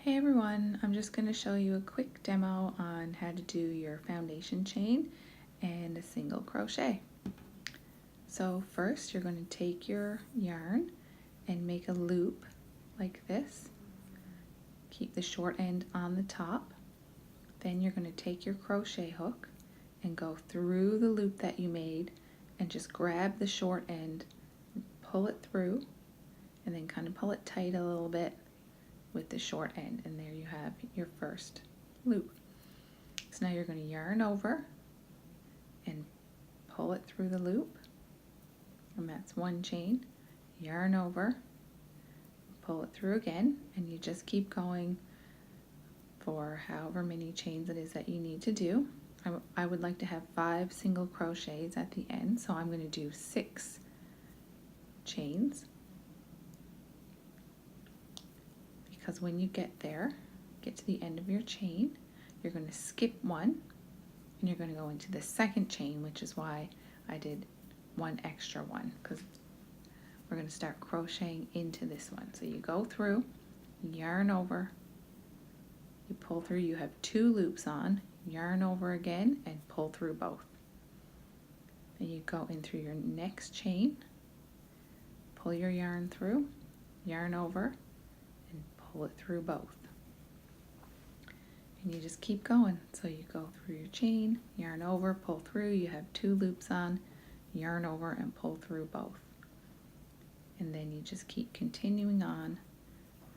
Hey everyone, I'm just going to show you a quick demo on how to do your foundation chain and a single crochet. So first you're going to take your yarn and make a loop like this. Keep the short end on the top. Then you're going to take your crochet hook and go through the loop that you made and just grab the short end, pull it through, and then kind of pull it tight a little bit with the short end, and there you have your first loop. So now you're going to yarn over and pull it through the loop, and that's one chain. Yarn over, pull it through again, and you just keep going for however many chains it is that you need to do. I would like to have 5 single crochets at the end, so I'm going to do 6 chains. Because when you get to the end of your chain, you're going to skip one and you're going to go into the second chain, which is why I did one extra one, because we're going to start crocheting into this one. So you go through, yarn over, you pull through, you have 2 loops on, yarn over again and pull through both. Then you go in through your next chain, pull your yarn through, yarn over, and pull it through both. And you just keep going. So you go through your chain, yarn over, pull through, you have 2 loops on, yarn over and pull through both. And then you just keep continuing on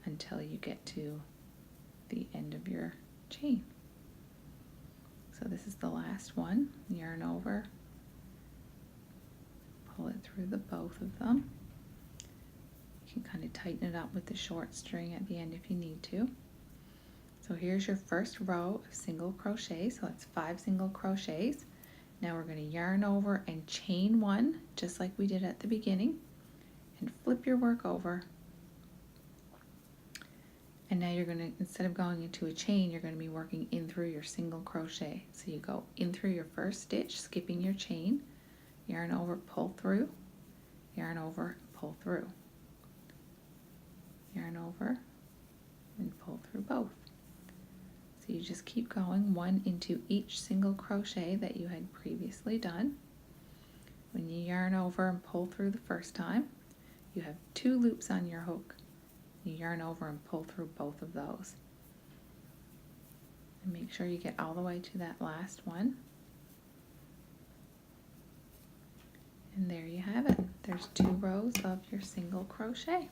until you get to the end of your chain. So this is the last one. Yarn over, pull it through the both of them. You can kind of tighten it up with the short string at the end if you need to. So here's your first row of single crochets. So that's 5 single crochets. Now we're going to yarn over and chain 1, just like we did at the beginning, and flip your work over. And now you're going to, instead of going into a chain, you're going to be working in through your single crochet. So you go in through your first stitch, skipping your chain, yarn over, pull through, yarn over, pull through, yarn over, and pull through both. So you just keep going, 1 into each single crochet that you had previously done. When you yarn over and pull through the first time, you have 2 loops on your hook. You yarn over and pull through both of those. And make sure you get all the way to that last one. And there you have it. There's 2 rows of your single crochet.